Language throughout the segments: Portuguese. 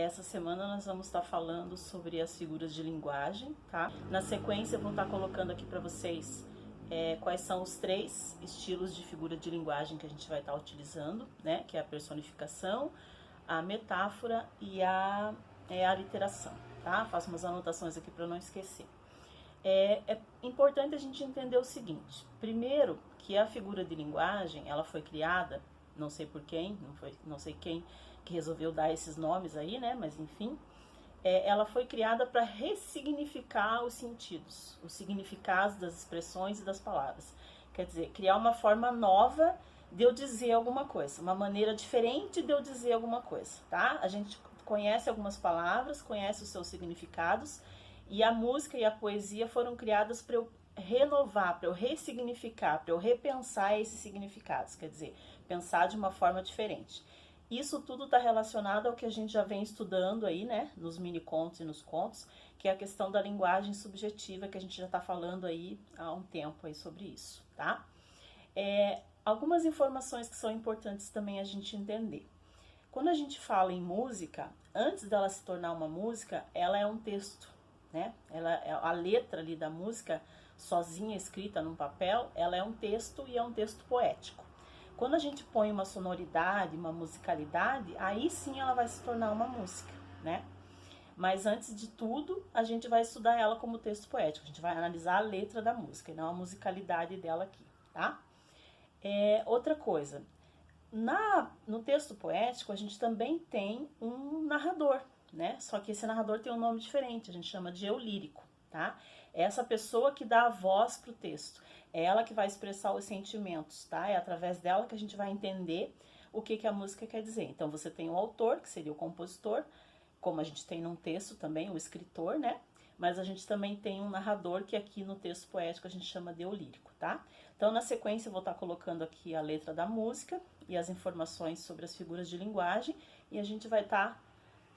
essa semana nós vamos estar falando sobre as figuras de linguagem, tá? Na sequência eu vou estar colocando aqui para vocês quais são os 3 estilos de figura de linguagem que a gente vai estar utilizando, né? Que é a personificação, a metáfora e a aliteração, tá? Faço umas anotações aqui para não esquecer. É importante a gente entender o seguinte: primeiro, que a figura de linguagem ela foi criada, não sei por quem, não sei quem que resolveu dar esses nomes aí, né? Mas enfim, ela foi criada para ressignificar os sentidos, os significados das expressões e das palavras. Quer dizer, criar uma forma nova de eu dizer alguma coisa, uma maneira diferente de eu dizer alguma coisa, tá? A gente conhece algumas palavras, conhece os seus significados, e a música e a poesia foram criadas para eu renovar, para eu ressignificar, para eu repensar esses significados, quer dizer, pensar de uma forma diferente. Isso tudo está relacionado ao que a gente já vem estudando aí, né, nos mini contos e nos contos, que é a questão da linguagem subjetiva, que a gente já está falando aí há um tempo aí sobre isso, tá? Algumas informações que são importantes também a gente entender. Quando a gente fala em música, antes dela se tornar uma música, ela é um texto, né? A letra ali da música, sozinha escrita num papel, ela é um texto e é um texto poético. Quando a gente põe uma sonoridade, uma musicalidade, aí sim ela vai se tornar uma música, né? Mas antes de tudo, a gente vai estudar ela como texto poético. A gente vai analisar a letra da música e não a musicalidade dela aqui, tá? Outra coisa, no texto poético a gente também tem um narrador, né? Só que esse narrador tem um nome diferente, a gente chama de eu lírico, tá? É essa pessoa que dá a voz pro texto. É ela que vai expressar os sentimentos, tá? É através dela que a gente vai entender o que a música quer dizer. Então você tem o autor, que seria o compositor, como a gente tem num texto também, o escritor, né? Mas a gente também tem um narrador, que aqui no texto poético a gente chama de eu lírico, tá? Então na sequência eu vou estar colocando aqui a letra da música e as informações sobre as figuras de linguagem, e a gente vai estar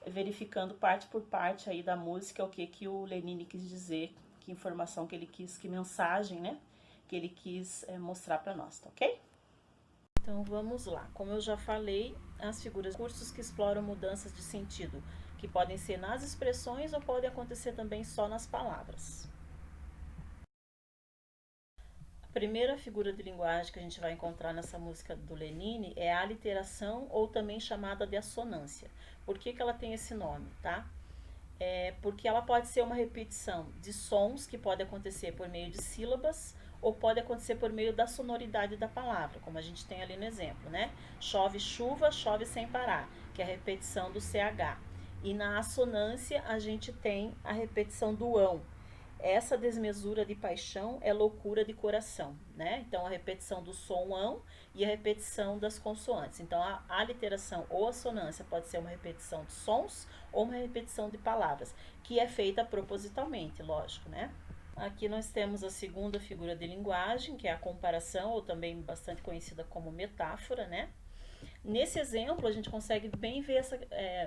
verificando parte por parte aí da música o que o Lenine quis dizer, que informação que ele quis, que mensagem, né, que ele quis mostrar para nós, tá ok? Então vamos lá. Como eu já falei, as figuras, cursos que exploram mudanças de sentido, que podem ser nas expressões ou podem acontecer também só nas palavras. A primeira figura de linguagem que a gente vai encontrar nessa música do Lenine é a aliteração, ou também chamada de assonância. Por que ela tem esse nome, tá? Porque ela pode ser uma repetição de sons, que pode acontecer por meio de sílabas, ou pode acontecer por meio da sonoridade da palavra, como a gente tem ali no exemplo, né? Chove chuva, chove sem parar, que é a repetição do CH. E na assonância a gente tem a repetição do ão. Essa desmesura de paixão é loucura de coração, né? Então a repetição do som ão e a repetição das consoantes. Então a aliteração ou assonância pode ser uma repetição de sons ou uma repetição de palavras, que é feita propositalmente, lógico, né? Aqui nós temos a segunda figura de linguagem, que é a comparação, ou também bastante conhecida como metáfora, né? Nesse exemplo, a gente consegue bem ver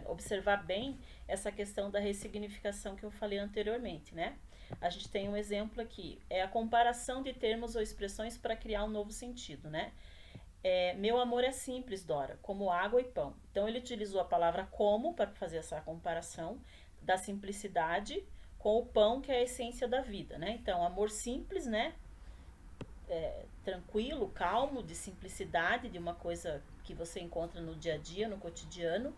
observar bem essa questão da ressignificação que eu falei anteriormente, né? A gente tem um exemplo aqui, é a comparação de termos ou expressões para criar um novo sentido, né? Meu amor é simples, Dora, como água e pão. Então ele utilizou a palavra como para fazer essa comparação da simplicidade com o pão, que é a essência da vida, né? Então, amor simples, né? Tranquilo, calmo, de simplicidade, de uma coisa que você encontra no dia a dia, no cotidiano,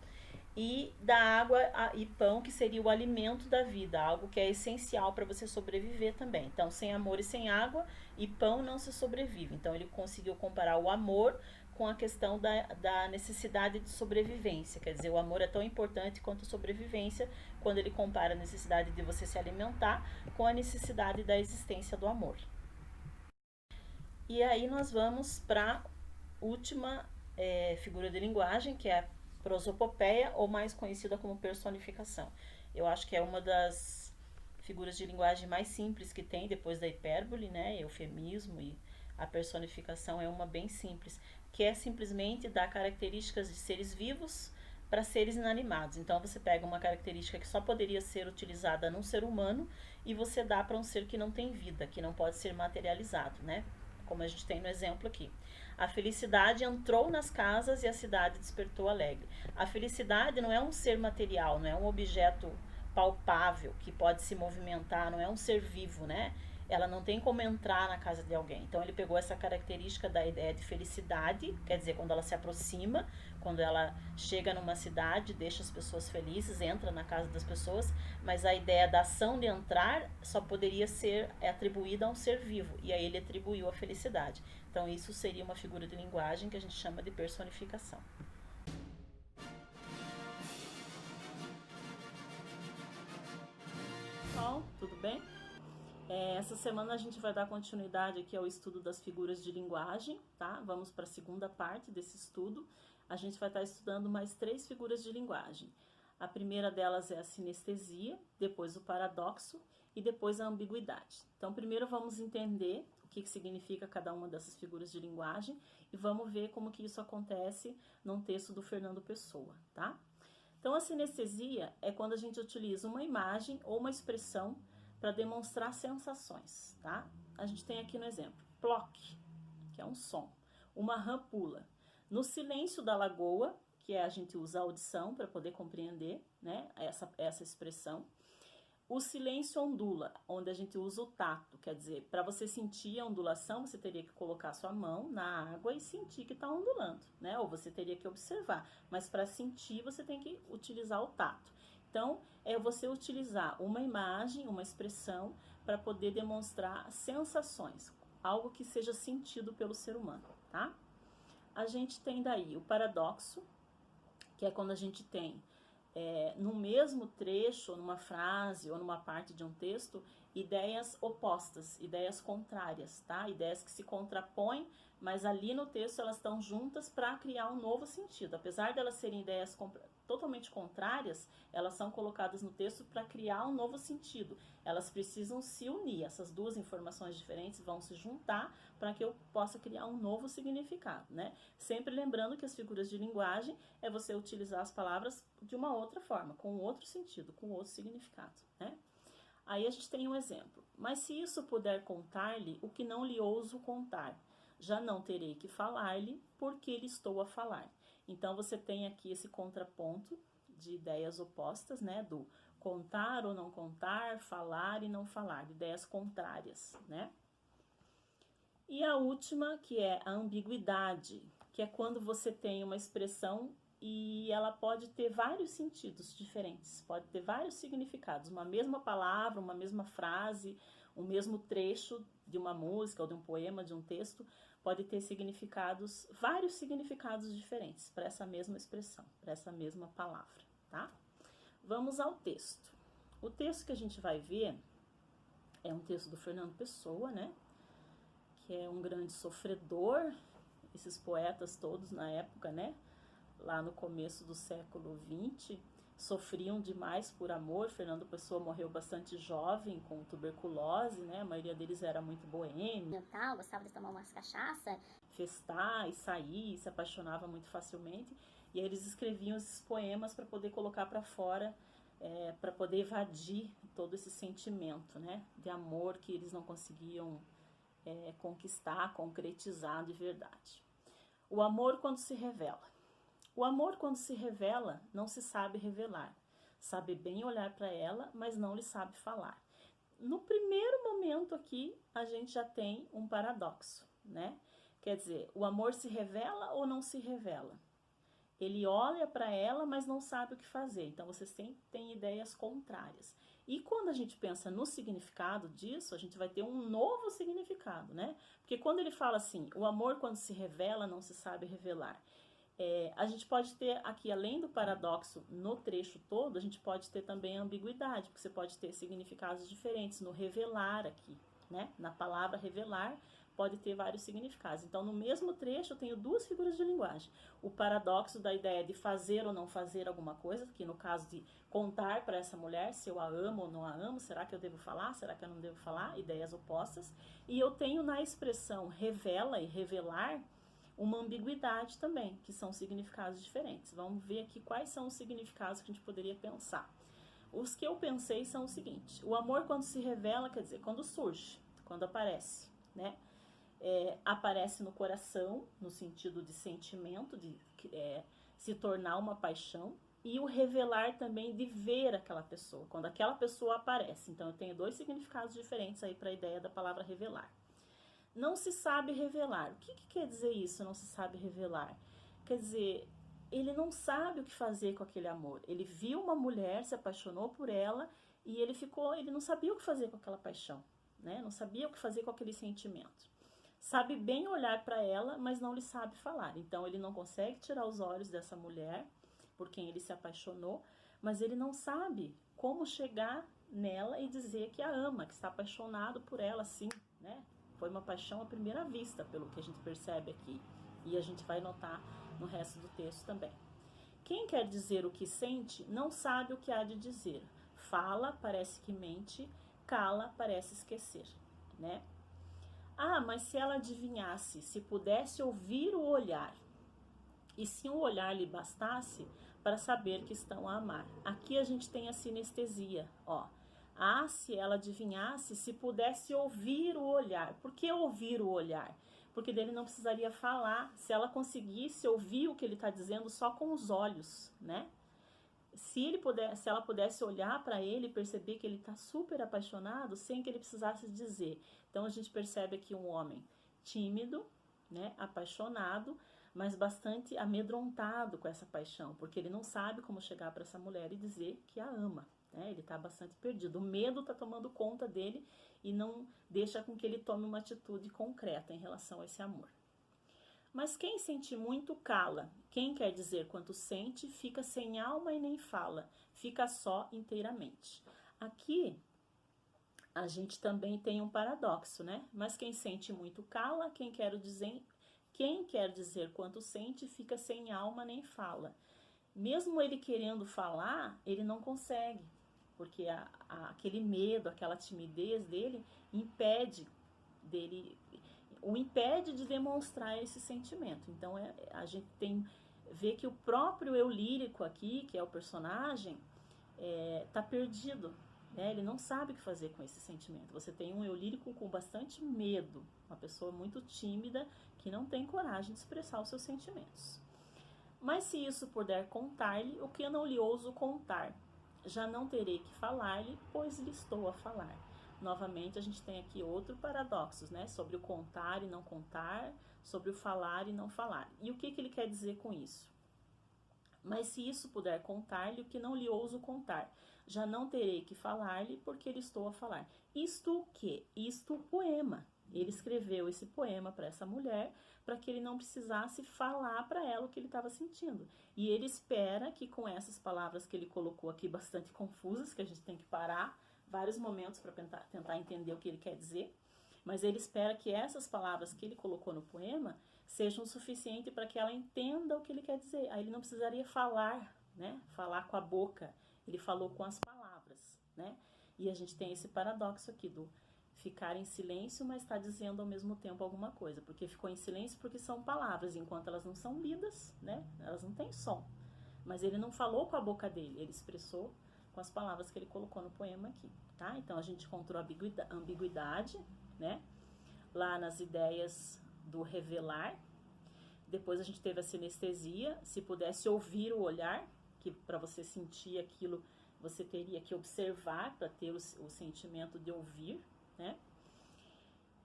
e da água e pão, que seria o alimento da vida, algo que é essencial para você sobreviver também. Então, sem amor e sem água e pão não se sobrevive. Então, ele conseguiu comparar o amor com a questão da necessidade de sobrevivência. Quer dizer, o amor é tão importante quanto a sobrevivência, quando ele compara a necessidade de você se alimentar com a necessidade da existência do amor. E aí nós vamos para a última figura de linguagem, que é a prosopopeia, ou mais conhecida como personificação. Eu acho que é uma das figuras de linguagem mais simples que tem, depois da hipérbole, né, eufemismo, e a personificação é uma bem simples, que é simplesmente dar características de seres vivos para seres inanimados. Então você pega uma característica que só poderia ser utilizada num ser humano e você dá para um ser que não tem vida, que não pode ser materializado, né? como a gente tem no exemplo aqui. A felicidade entrou nas casas e a cidade despertou alegre. A felicidade não é um ser material, não é um objeto palpável que pode se movimentar, não é um ser vivo, né? Ela não tem como entrar na casa de alguém. Então ele pegou essa característica da ideia de felicidade, quer dizer, quando ela se aproxima, quando ela chega numa cidade, deixa as pessoas felizes, entra na casa das pessoas, mas a ideia da ação de entrar só poderia ser atribuída a um ser vivo, e aí ele atribuiu a felicidade. Então isso seria uma figura de linguagem que a gente chama de personificação. Pessoal, tudo bem? Essa semana a gente vai dar continuidade aqui ao estudo das figuras de linguagem, tá? Vamos para a segunda parte desse estudo. A gente vai estar estudando mais 3 figuras de linguagem. A primeira delas é a sinestesia, depois o paradoxo e depois a ambiguidade. Então, primeiro vamos entender o que significa cada uma dessas figuras de linguagem e vamos ver como que isso acontece num texto do Fernando Pessoa, tá? Então, a sinestesia é quando a gente utiliza uma imagem ou uma expressão para demonstrar sensações, tá? A gente tem aqui no exemplo, ploc, que é um som. Uma rã pula. No silêncio da lagoa, que a gente usa a audição para poder compreender, né, essa expressão. O silêncio ondula, onde a gente usa o tato, quer dizer, para você sentir a ondulação, você teria que colocar sua mão na água e sentir que está ondulando, né? Ou você teria que observar, mas para sentir você tem que utilizar o tato. Então, é você utilizar uma imagem, uma expressão, para poder demonstrar sensações, algo que seja sentido pelo ser humano, tá? A gente tem daí o paradoxo, que é quando a gente tem, no mesmo trecho, ou numa frase, ou numa parte de um texto, ideias opostas, ideias contrárias, tá? Ideias que se contrapõem, mas ali no texto elas estão juntas para criar um novo sentido. Apesar de elas serem ideias totalmente contrárias, elas são colocadas no texto para criar um novo sentido. Elas precisam se unir, essas duas informações diferentes vão se juntar para que eu possa criar um novo significado, né? Sempre lembrando que as figuras de linguagem é você utilizar as palavras de uma outra forma, com outro sentido, com outro significado, né? Aí a gente tem um exemplo. Mas se isso puder contar-lhe o que não lhe ouso contar, já não terei que falar-lhe, porque lhe estou a falar. Então você tem aqui esse contraponto de ideias opostas, né? Do contar ou não contar, falar e não falar, de ideias contrárias, né? E a última, que é a ambiguidade, que é quando você tem uma expressão e ela pode ter vários sentidos diferentes, pode ter vários significados. Uma mesma palavra, uma mesma frase, um mesmo trecho de uma música ou de um poema, de um texto, pode ter significados, vários significados diferentes para essa mesma expressão, para essa mesma palavra, tá? Vamos ao texto. O texto que a gente vai ver é um texto do Fernando Pessoa, né? Que é um grande sofredor, esses poetas todos na época, né? Lá no começo do século XX, sofriam demais por amor. Fernando Pessoa morreu bastante jovem, com tuberculose, né? A maioria deles era muito boêmio, gostava de tomar umas cachaça, festar e sair, e se apaixonava muito facilmente. E aí eles escreviam esses poemas para poder colocar para fora, para poder evadir todo esse sentimento, né? De amor que eles não conseguiam conquistar, concretizar de verdade. O amor quando se revela. O amor, quando se revela, não se sabe revelar. Sabe bem olhar para ela, mas não lhe sabe falar. No primeiro momento aqui, a gente já tem um paradoxo, né? Quer dizer, o amor se revela ou não se revela? Ele olha para ela, mas não sabe o que fazer. Então, vocês têm ideias contrárias. E quando a gente pensa no significado disso, a gente vai ter um novo significado, né? Porque quando ele fala assim, o amor quando se revela, não se sabe revelar. A gente pode ter aqui, além do paradoxo no trecho todo, a gente pode ter também a ambiguidade, porque você pode ter significados diferentes no revelar aqui, né? Na palavra revelar pode ter vários significados. Então, no mesmo trecho, eu tenho duas figuras de linguagem. O paradoxo da ideia de fazer ou não fazer alguma coisa, que no caso de contar para essa mulher se eu a amo ou não a amo, será que eu devo falar, será que eu não devo falar? Ideias opostas. E eu tenho na expressão revela e revelar uma ambiguidade também, que são significados diferentes. Vamos ver aqui quais são os significados que a gente poderia pensar. Os que eu pensei são o seguinte: o amor quando se revela, quer dizer, quando surge, quando aparece, né? aparece no coração, no sentido de sentimento, de se tornar uma paixão, e o revelar também de ver aquela pessoa, quando aquela pessoa aparece. Então eu tenho dois significados diferentes aí para a ideia da palavra revelar. Não se sabe revelar. O que quer dizer isso, não se sabe revelar? Quer dizer, ele não sabe o que fazer com aquele amor. Ele viu uma mulher, se apaixonou por ela e ele não sabia o que fazer com aquela paixão, né? Não sabia o que fazer com aquele sentimento. Sabe bem olhar para ela, mas não lhe sabe falar. Então ele não consegue tirar os olhos dessa mulher por quem ele se apaixonou, mas ele não sabe como chegar nela e dizer que a ama, que está apaixonado por ela, sim, né? Foi uma paixão à primeira vista, pelo que a gente percebe aqui. E a gente vai notar no resto do texto também. Quem quer dizer o que sente, não sabe o que há de dizer. Fala, parece que mente, cala, parece esquecer, né? Ah, mas se ela adivinhasse, se pudesse ouvir o olhar, e se um olhar lhe bastasse para saber que estão a amar. Aqui a gente tem a sinestesia, ó. Ah, se ela adivinhasse, se pudesse ouvir o olhar. Por que ouvir o olhar? Porque dele não precisaria falar, se ela conseguisse ouvir o que ele está dizendo só com os olhos, né? Se ela pudesse olhar para ele e perceber que ele está super apaixonado, sem que ele precisasse dizer. Então a gente percebe aqui um homem tímido, né, apaixonado, mas bastante amedrontado com essa paixão, porque ele não sabe como chegar para essa mulher e dizer que a ama, né? Ele está bastante perdido. O medo está tomando conta dele e não deixa com que ele tome uma atitude concreta em relação a esse amor. Mas quem sente muito cala. Quem quer dizer quanto sente, fica sem alma e nem fala, fica só inteiramente. Aqui a gente também tem um paradoxo, né? Mas quem sente muito cala, quem quer dizer quanto sente, fica sem alma nem fala. Mesmo ele querendo falar, ele não consegue, porque aquele medo, aquela timidez dele o impede de demonstrar esse sentimento. Então a gente vê que o próprio eu lírico aqui, que é o personagem, tá perdido, né? Ele não sabe o que fazer com esse sentimento. Você tem um eu lírico com bastante medo, uma pessoa muito tímida que não tem coragem de expressar os seus sentimentos. Mas se isso puder contar-lhe, o que eu não lhe ouso contar, já não terei que falar-lhe, pois lhe estou a falar. Novamente a gente tem aqui outro paradoxo, né? Sobre o contar e não contar, sobre o falar e não falar. E o que ele quer dizer com isso? Mas se isso puder contar-lhe, o que não lhe ouso contar, já não terei que falar-lhe, porque lhe estou a falar. Isto o quê? Isto o poema. Ele escreveu esse poema para essa mulher, para que ele não precisasse falar para ela o que ele estava sentindo. E ele espera que com essas palavras que ele colocou aqui, bastante confusas, que a gente tem que parar vários momentos para tentar entender o que ele quer dizer, mas ele espera que essas palavras que ele colocou no poema sejam suficientes para que ela entenda o que ele quer dizer. Aí ele não precisaria falar, né? Falar com a boca. Ele falou com as palavras, né? E a gente tem esse paradoxo aqui do ficar em silêncio, mas está dizendo ao mesmo tempo alguma coisa. Porque ficou em silêncio porque são palavras, enquanto elas não são lidas, né? Elas não têm som. Mas ele não falou com a boca dele, ele expressou com as palavras que ele colocou no poema aqui, tá? Então a gente encontrou a ambiguidade, né? Lá nas ideias do revelar. Depois a gente teve a sinestesia, se pudesse ouvir o olhar, que para você sentir aquilo, você teria que observar para ter o sentimento de ouvir, né?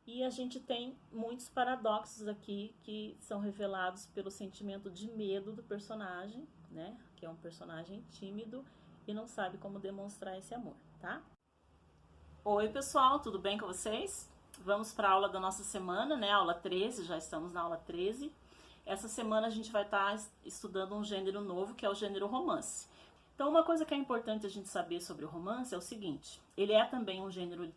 E a gente tem muitos paradoxos aqui que são revelados pelo sentimento de medo do personagem, né? Que é um personagem tímido e não sabe como demonstrar esse amor, tá? Oi, pessoal, tudo bem com vocês? Vamos para a aula da nossa semana, né? Aula 13, já estamos na aula 13. Essa semana a gente vai estar estudando um gênero novo, que é o gênero romance. Então, uma coisa que é importante a gente saber sobre o romance é o seguinte: ele é também um gênero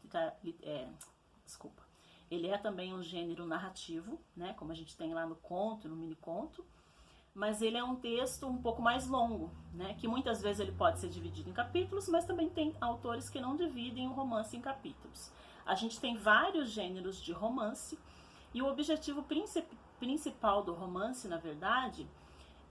ele é também um gênero narrativo, né? Como a gente tem lá no conto, no mini-conto, mas ele é um texto um pouco mais longo, né? Que muitas vezes ele pode ser dividido em capítulos, mas também tem autores que não dividem o romance em capítulos. A gente tem vários gêneros de romance e o objetivo principal do romance, na verdade,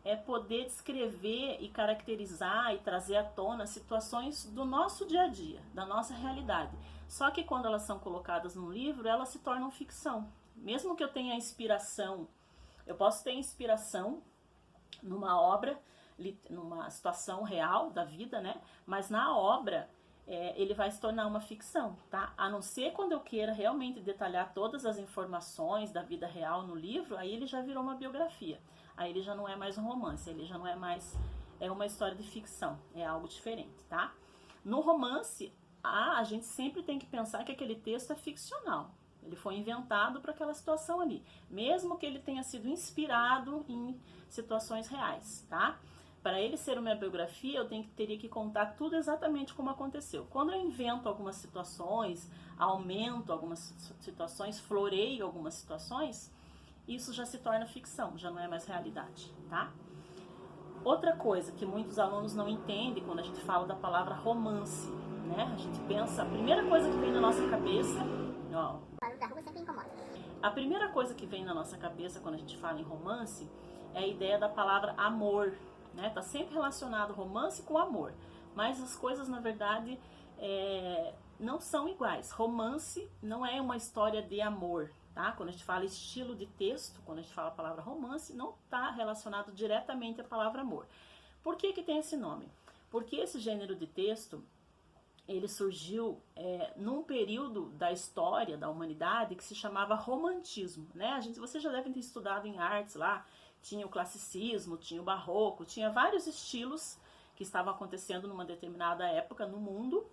é poder descrever e caracterizar e trazer à tona situações do nosso dia a dia, da nossa realidade. Só que quando elas são colocadas num livro, elas se tornam ficção. Mesmo que eu tenha inspiração, eu posso ter inspiração numa obra, numa situação real da vida, né? Mas na obra, ele vai se tornar uma ficção, tá? A não ser quando eu queira realmente detalhar todas as informações da vida real no livro, aí ele já virou uma biografia. Aí ele já não é mais um romance, ele já não é mais uma história de ficção, é algo diferente, tá? No romance, a gente sempre tem que pensar que aquele texto é ficcional. Ele foi inventado para aquela situação ali, mesmo que ele tenha sido inspirado em situações reais, tá? Para ele ser uma biografia, eu teria que contar tudo exatamente como aconteceu. Quando eu invento algumas situações, aumento algumas situações, floreio algumas situações, isso já se torna ficção, já não é mais realidade, tá? Outra coisa que muitos alunos não entendem quando a gente fala da palavra romance, né? A gente pensa, a primeira coisa que vem na nossa cabeça, ó, a primeira coisa que vem na nossa cabeça quando a gente fala em romance é a ideia da palavra amor, né? Tá sempre relacionado romance com amor, mas as coisas na verdade não são iguais. Romance não é uma história de amor, tá? Quando a gente fala estilo de texto, quando a gente fala a palavra romance, não está relacionado diretamente à palavra amor. Por que que tem esse nome? Porque esse gênero de texto ele surgiu num período da história da humanidade que se chamava romantismo, né? Vocês já devem ter estudado em artes lá, tinha o classicismo, tinha o barroco, tinha vários estilos que estavam acontecendo numa determinada época no mundo,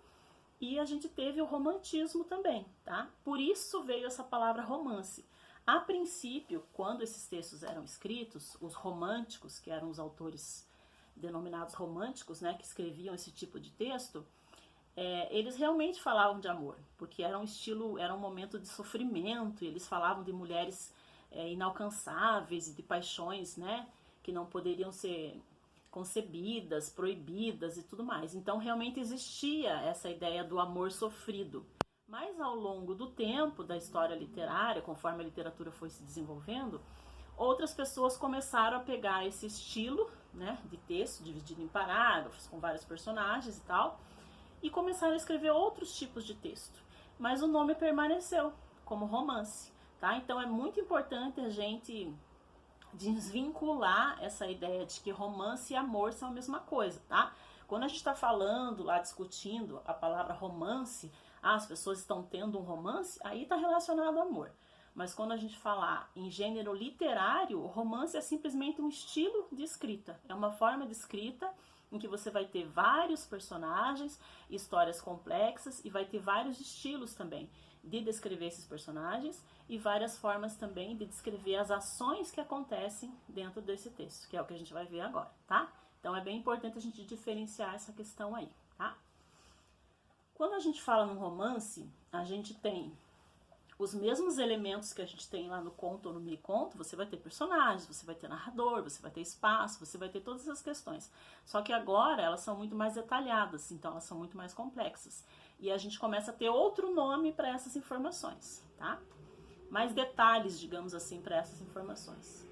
e a gente teve o romantismo também, tá? Por isso veio essa palavra romance. A princípio, quando esses textos eram escritos, os românticos, que eram os autores denominados românticos, né, que escreviam esse tipo de texto, eles realmente falavam de amor, porque era um momento de sofrimento, e eles falavam de mulheres inalcançáveis e de paixões, né, que não poderiam ser concebidas, proibidas e tudo mais. Então realmente existia essa ideia do amor sofrido. Mas ao longo do tempo da história literária, conforme a literatura foi se desenvolvendo, outras pessoas começaram a pegar esse estilo, né, de texto dividido em parágrafos, com vários personagens e tal, e começaram a escrever outros tipos de texto. Mas o nome permaneceu como romance, tá? Então é muito importante a gente desvincular essa ideia de que romance e amor são a mesma coisa, tá? Quando a gente está falando lá, discutindo a palavra romance, as pessoas estão tendo um romance, aí está relacionado ao amor. Mas quando a gente falar em gênero literário, o romance é simplesmente um estilo de escrita, é uma forma de escrita em que você vai ter vários personagens, histórias complexas, e vai ter vários estilos também de descrever esses personagens e várias formas também de descrever as ações que acontecem dentro desse texto, que é o que a gente vai ver agora, tá? Então é bem importante a gente diferenciar essa questão aí, tá? Quando a gente fala num romance, a gente tem os mesmos elementos que a gente tem lá no conto ou no mini-conto. Você vai ter personagens, você vai ter narrador, você vai ter espaço, você vai ter todas essas questões. Só que agora elas são muito mais detalhadas, então elas são muito mais complexas. E a gente começa a ter outro nome para essas informações, tá? Mais detalhes, digamos assim, para essas informações.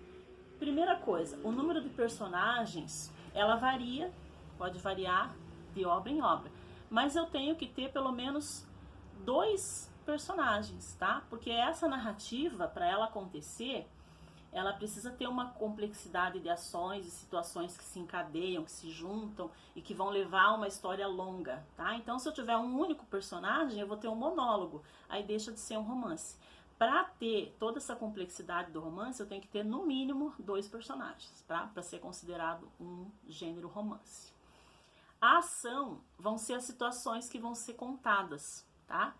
Primeira coisa, o número de personagens, ela varia, pode variar de obra em obra. Mas eu tenho que ter pelo menos 2 personagens, tá? Porque essa narrativa, para ela acontecer, ela precisa ter uma complexidade de ações e situações que se encadeiam, que se juntam e que vão levar a uma história longa, tá? Então, se eu tiver um único personagem, eu vou ter um monólogo, aí deixa de ser um romance. Para ter toda essa complexidade do romance, eu tenho que ter no mínimo 2 personagens, tá? Para ser considerado um gênero romance. A ação vão ser as situações que vão ser contadas, tá?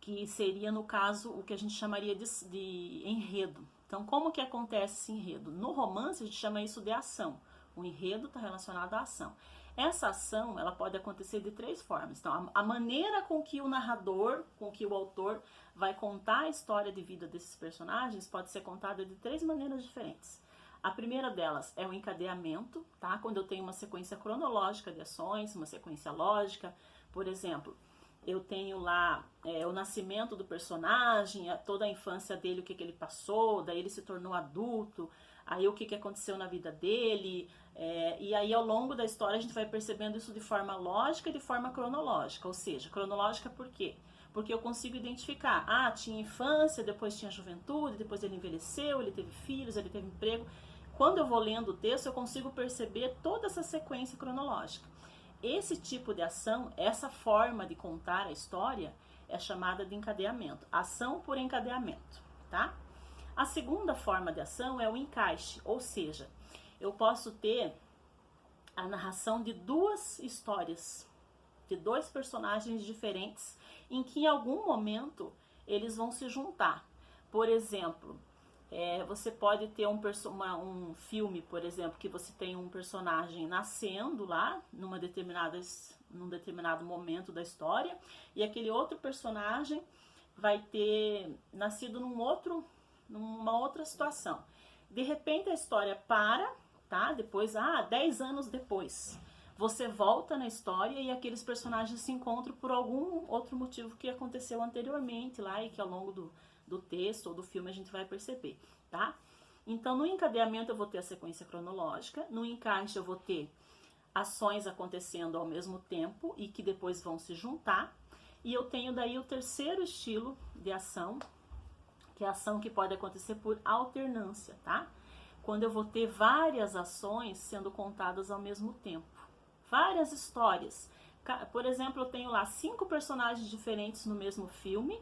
Que seria, no caso, o que a gente chamaria de enredo. Então, como que acontece esse enredo? No romance, a gente chama isso de ação. O enredo está relacionado à ação. Essa ação, ela pode acontecer de 3 formas. Então, a maneira com que o narrador, com que o autor vai contar a história de vida desses personagens pode ser contada de 3 maneiras diferentes. A primeira delas é o encadeamento, tá? Quando eu tenho uma sequência cronológica de ações, uma sequência lógica. Por exemplo, eu tenho lá o nascimento do personagem, toda a infância dele, o que ele passou, daí ele se tornou adulto, aí o que aconteceu na vida dele, e aí ao longo da história a gente vai percebendo isso de forma lógica e de forma cronológica. Ou seja, cronológica por quê? porque eu consigo identificar, tinha infância, depois tinha juventude, depois ele envelheceu, ele teve filhos, ele teve emprego. Quando eu vou lendo o texto, eu consigo perceber toda essa sequência cronológica. Esse tipo de ação, essa forma de contar a história, é chamada de encadeamento, ação por encadeamento, tá? A segunda forma de ação é o encaixe, ou seja, eu posso ter a narração de duas histórias, de dois personagens diferentes, em que em algum momento eles vão se juntar. Por exemplo, você pode ter um filme, por exemplo, que você tem um personagem nascendo lá num determinado momento da história, e aquele outro personagem vai ter nascido numa outra situação. De repente a história para, tá? Depois, 10 anos depois, você volta na história e aqueles personagens se encontram por algum outro motivo que aconteceu anteriormente lá e que ao longo do texto ou do filme a gente vai perceber, tá? Então, no encadeamento eu vou ter a sequência cronológica, no encaixe eu vou ter ações acontecendo ao mesmo tempo e que depois vão se juntar, e eu tenho daí o terceiro estilo de ação, que é a ação que pode acontecer por alternância, tá? Quando eu vou ter várias ações sendo contadas ao mesmo tempo. Várias histórias. Por exemplo, eu tenho lá 5 personagens diferentes no mesmo filme,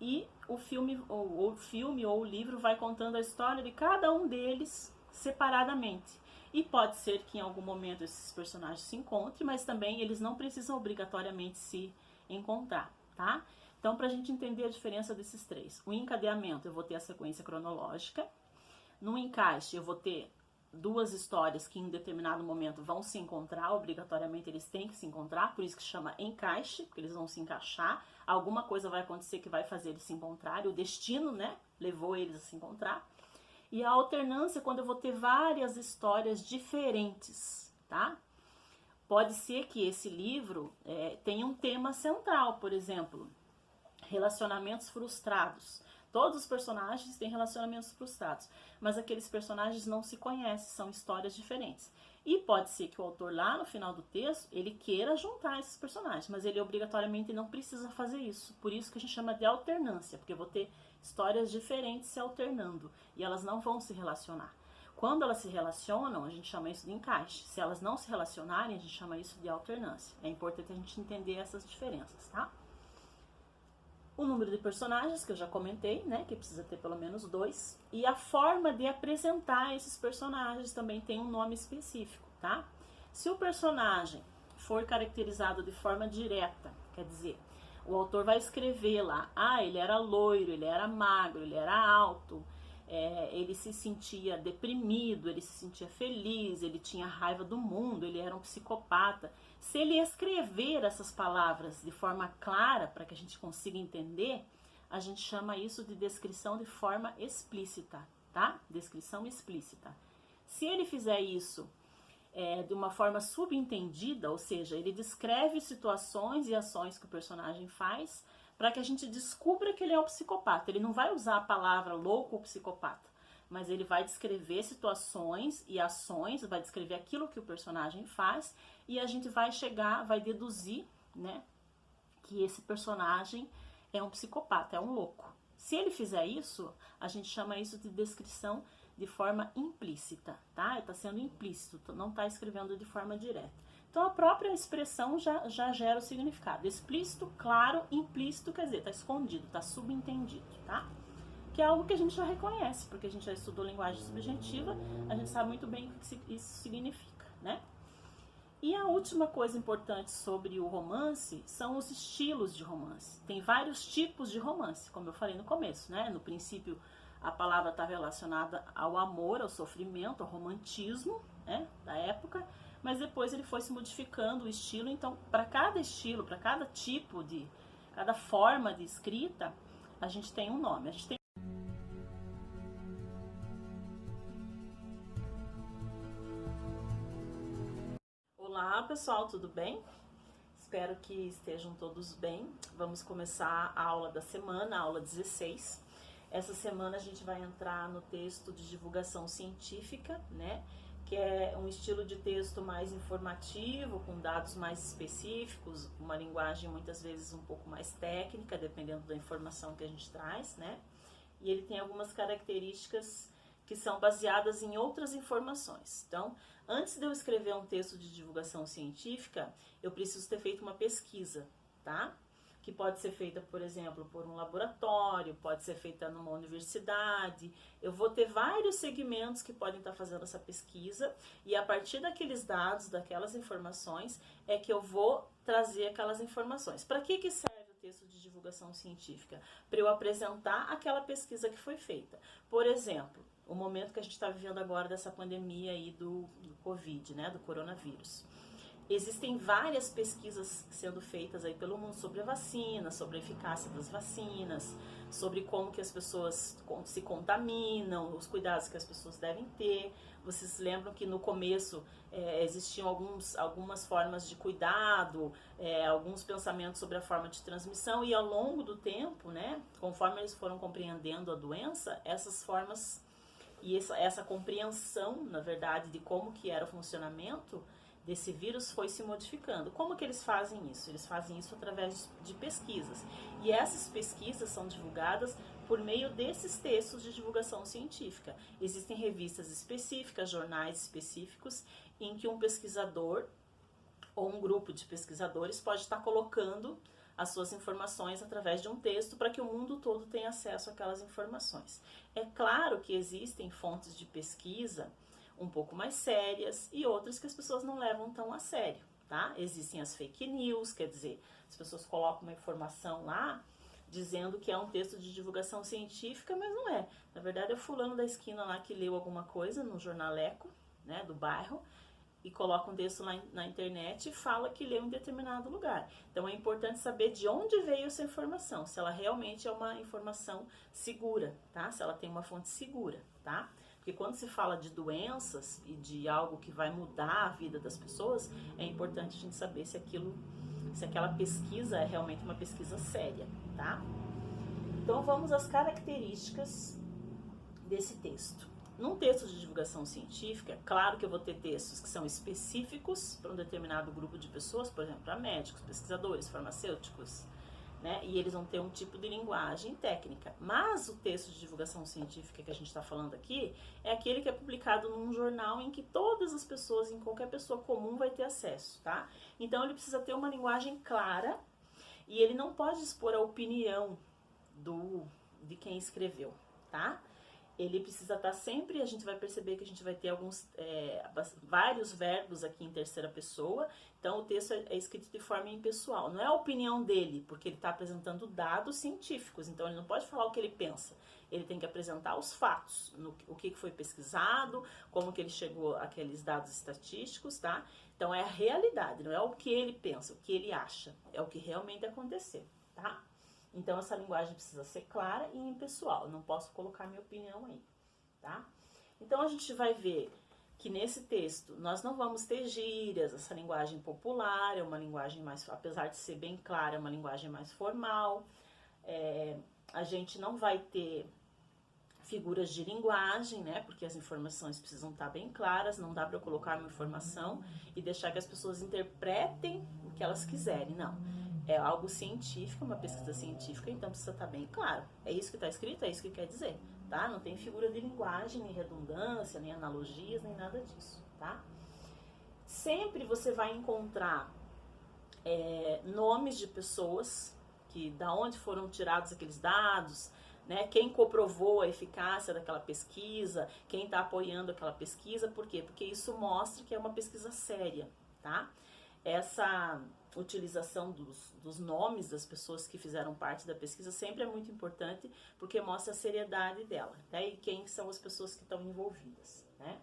e o filme ou o livro vai contando a história de cada um deles separadamente. E pode ser que em algum momento esses personagens se encontrem, mas também eles não precisam obrigatoriamente se encontrar, tá? Então, para a gente entender a diferença desses três, o encadeamento eu vou ter a sequência cronológica, no encaixe eu vou ter duas histórias que em determinado momento vão se encontrar, obrigatoriamente eles têm que se encontrar, por isso que chama encaixe, porque eles vão se encaixar, alguma coisa vai acontecer que vai fazer eles se encontrarem, o destino, né, levou eles a se encontrar. E a alternância é quando eu vou ter várias histórias diferentes, tá? Pode ser que esse livro tenha um tema central, por exemplo, relacionamentos frustrados. Todos os personagens têm relacionamentos frustrados, mas aqueles personagens não se conhecem, são histórias diferentes. E pode ser que o autor lá no final do texto, ele queira juntar esses personagens, mas ele obrigatoriamente não precisa fazer isso. Por isso que a gente chama de alternância, porque eu vou ter histórias diferentes se alternando e elas não vão se relacionar. Quando elas se relacionam, a gente chama isso de encaixe. Se elas não se relacionarem, a gente chama isso de alternância. É importante a gente entender essas diferenças, tá? O número de personagens, que eu já comentei, né, que precisa ter pelo menos 2, e a forma de apresentar esses personagens também tem um nome específico, tá? Se o personagem for caracterizado de forma direta, quer dizer, o autor vai escrever lá, ele era loiro, ele era magro, ele era alto, ele se sentia deprimido, ele se sentia feliz, ele tinha raiva do mundo, ele era um psicopata. Se ele escrever essas palavras de forma clara, para que a gente consiga entender, a gente chama isso de descrição de forma explícita, tá? Descrição explícita. Se ele fizer isso de uma forma subentendida, ou seja, ele descreve situações e ações que o personagem faz, para que a gente descubra que ele é um psicopata. Ele não vai usar a palavra louco ou psicopata, mas ele vai descrever situações e ações, vai descrever aquilo que o personagem faz, e a gente vai deduzir, né, que esse personagem é um psicopata, é um louco. Se ele fizer isso, a gente chama isso de descrição de forma implícita, tá? Está sendo implícito, não está escrevendo de forma direta. Então a própria expressão já gera o significado. Explícito, claro, implícito, quer dizer, está escondido, está subentendido, tá? Que é algo que a gente já reconhece, porque a gente já estudou linguagem subjetiva, a gente sabe muito bem o que isso significa, né? E a última coisa importante sobre o romance são os estilos de romance. Tem vários tipos de romance, como eu falei no começo, né? No princípio, a palavra está relacionada ao amor, ao sofrimento, ao romantismo, né, da época, mas depois ele foi se modificando o estilo. Então, para cada estilo, para cada tipo cada forma de escrita, a gente tem um nome. Olá pessoal, tudo bem? Espero que estejam todos bem. Vamos começar a aula da semana, a aula 16. Essa semana a gente vai entrar no texto de divulgação científica, né? que é um estilo de texto mais informativo, com dados mais específicos, uma linguagem muitas vezes um pouco mais técnica, dependendo da informação que a gente traz, né? E ele tem algumas características que são baseadas em outras informações. Então, antes de eu escrever um texto de divulgação científica, eu preciso ter feito uma pesquisa, tá? Que pode ser feita, por exemplo, por um laboratório, pode ser feita numa universidade. Eu vou ter vários segmentos que podem estar fazendo essa pesquisa e a partir daqueles dados, daquelas informações, é que eu vou trazer aquelas informações. Para que serve o texto de divulgação científica? Para eu apresentar aquela pesquisa que foi feita. Por exemplo, o momento que a gente está vivendo agora dessa pandemia aí do Covid, né, do coronavírus. Existem várias pesquisas sendo feitas aí pelo mundo sobre a vacina, sobre a eficácia das vacinas, sobre como que as pessoas se contaminam, os cuidados que as pessoas devem ter. Vocês lembram que no começo existiam algumas formas de cuidado, alguns pensamentos sobre a forma de transmissão, e ao longo do tempo, né, conforme eles foram compreendendo a doença, essas formas e essa compreensão, na verdade, de como que era o funcionamento desse vírus foi se modificando. Como que eles fazem isso? Eles fazem isso através de pesquisas. E essas pesquisas são divulgadas por meio desses textos de divulgação científica. Existem revistas específicas, jornais específicos, em que um pesquisador ou um grupo de pesquisadores pode estar colocando as suas informações através de um texto para que o mundo todo tenha acesso àquelas informações. É claro que existem fontes de pesquisa um pouco mais sérias e outras que as pessoas não levam tão a sério, tá? Existem as fake news, quer dizer, as pessoas colocam uma informação lá dizendo que é um texto de divulgação científica, mas não é. Na verdade é o fulano da esquina lá que leu alguma coisa no jornaleco, né, do bairro, e coloca um texto lá na internet e fala que leu em determinado lugar. Então é importante saber de onde veio essa informação, se ela realmente é uma informação segura, tá? Se ela tem uma fonte segura, tá? Porque quando se fala de doenças e de algo que vai mudar a vida das pessoas, é importante a gente saber se aquela pesquisa é realmente uma pesquisa séria, tá? Então vamos às características desse texto. Num texto de divulgação científica, claro que eu vou ter textos que são específicos para um determinado grupo de pessoas, por exemplo, para médicos, pesquisadores, farmacêuticos, né? E eles vão ter um tipo de linguagem técnica. Mas o texto de divulgação científica que a gente está falando aqui é aquele que é publicado num jornal em que todas as pessoas, em qualquer pessoa comum, vai ter acesso, tá? Então ele precisa ter uma linguagem clara e ele não pode expor a opinião de quem escreveu, tá? Ele precisa estar sempre, a gente vai perceber que a gente vai ter vários verbos aqui em terceira pessoa, então o texto é escrito de forma impessoal, não é a opinião dele, porque ele está apresentando dados científicos, então ele não pode falar o que ele pensa, ele tem que apresentar os fatos, o que foi pesquisado, como que ele chegou àqueles dados estatísticos, tá? Então é a realidade, não é o que ele pensa, o que ele acha, é o que realmente aconteceu, tá? Então, essa linguagem precisa ser clara e impessoal. Eu não posso colocar minha opinião aí, tá? Então, a gente vai ver que nesse texto nós não vamos ter gírias, essa linguagem popular é uma linguagem mais, apesar de ser bem clara, é uma linguagem mais formal. A gente não vai ter figuras de linguagem, né? Porque as informações precisam estar bem claras, não dá para eu colocar uma informação e deixar que as pessoas interpretem o que elas quiserem, não. É algo científico, uma pesquisa científica, então precisa estar bem claro. É isso que está escrito, é isso que quer dizer, tá? Não tem figura de linguagem, nem redundância, nem analogias, nem nada disso, tá? Sempre você vai encontrar nomes de pessoas, que da onde foram tirados aqueles dados, né? Quem comprovou a eficácia daquela pesquisa, quem está apoiando aquela pesquisa, por quê? Porque isso mostra que é uma pesquisa séria, tá? Essa utilização dos nomes das pessoas que fizeram parte da pesquisa sempre é muito importante, porque mostra a seriedade dela, né? E quem são as pessoas que estão envolvidas, né?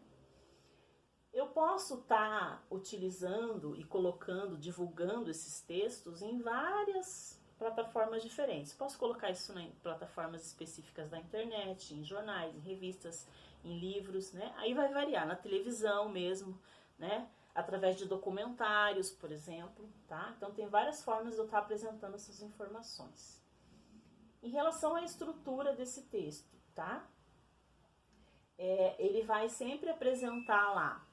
Eu posso estar utilizando e colocando, divulgando esses textos em várias plataformas diferentes. Posso colocar isso em plataformas específicas da internet, em jornais, em revistas, em livros, né? Aí vai variar, na televisão mesmo, né? Através de documentários, por exemplo, tá? Então tem várias formas de eu estar apresentando essas informações. Em relação à estrutura desse texto, tá? Ele vai sempre apresentar lá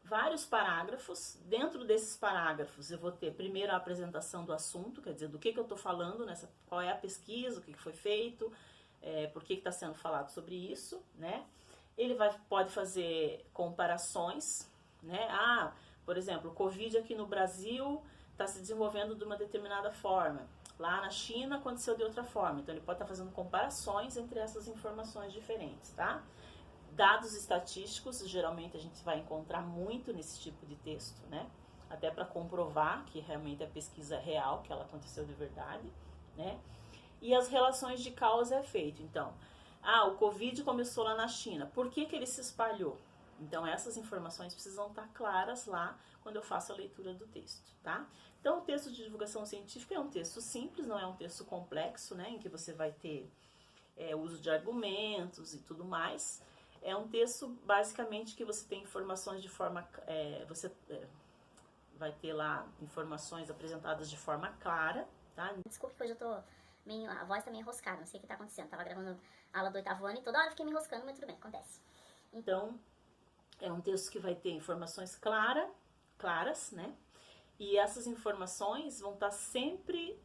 vários parágrafos. Dentro desses parágrafos eu vou ter primeiro a apresentação do assunto, quer dizer, do que eu estou falando, qual é a pesquisa, o que foi feito, por que está sendo falado sobre isso, né? Ele pode fazer comparações, né? Por exemplo, o Covid aqui no Brasil está se desenvolvendo de uma determinada forma. Lá na China aconteceu de outra forma. Então ele pode estar fazendo comparações entre essas informações diferentes, tá? Dados estatísticos, geralmente a gente vai encontrar muito nesse tipo de texto, né? Até para comprovar que realmente a pesquisa é real, que ela aconteceu de verdade, né? E as relações de causa e efeito. Então, o Covid começou lá na China. Por que ele se espalhou? Então, essas informações precisam estar claras lá quando eu faço a leitura do texto, tá? Então, o texto de divulgação científica é um texto simples, não é um texto complexo, né? Em que você vai ter uso de argumentos e tudo mais. É um texto, basicamente, que você tem informações de forma... vai ter lá informações apresentadas de forma clara, tá? Desculpe que hoje eu tô meio... A voz tá meio enroscada, não sei o que tá acontecendo. Tava gravando a aula do 8º ano e toda hora eu fiquei me enroscando, mas tudo bem, acontece. Então, é um texto que vai ter informações claras, né? E essas informações vão estar sempre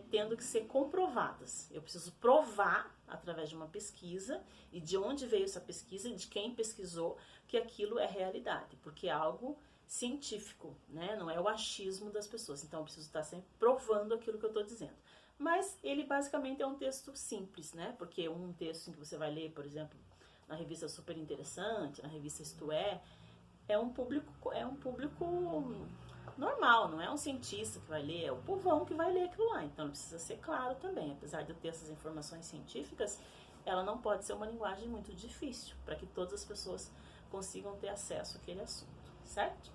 tendo que ser comprovadas. Eu preciso provar, através de uma pesquisa, e de onde veio essa pesquisa, e de quem pesquisou, que aquilo é realidade, porque é algo científico, né? Não é o achismo das pessoas. Então, eu preciso estar sempre provando aquilo que eu estou dizendo. Mas ele basicamente é um texto simples, né? Porque um texto em que você vai ler, por exemplo, na revista Super Interessante, na revista Isto é um público normal, não é um cientista que vai ler, é o povão que vai ler aquilo lá. Então precisa ser claro também, apesar de eu ter essas informações científicas, ela não pode ser uma linguagem muito difícil, para que todas as pessoas consigam ter acesso àquele assunto, certo?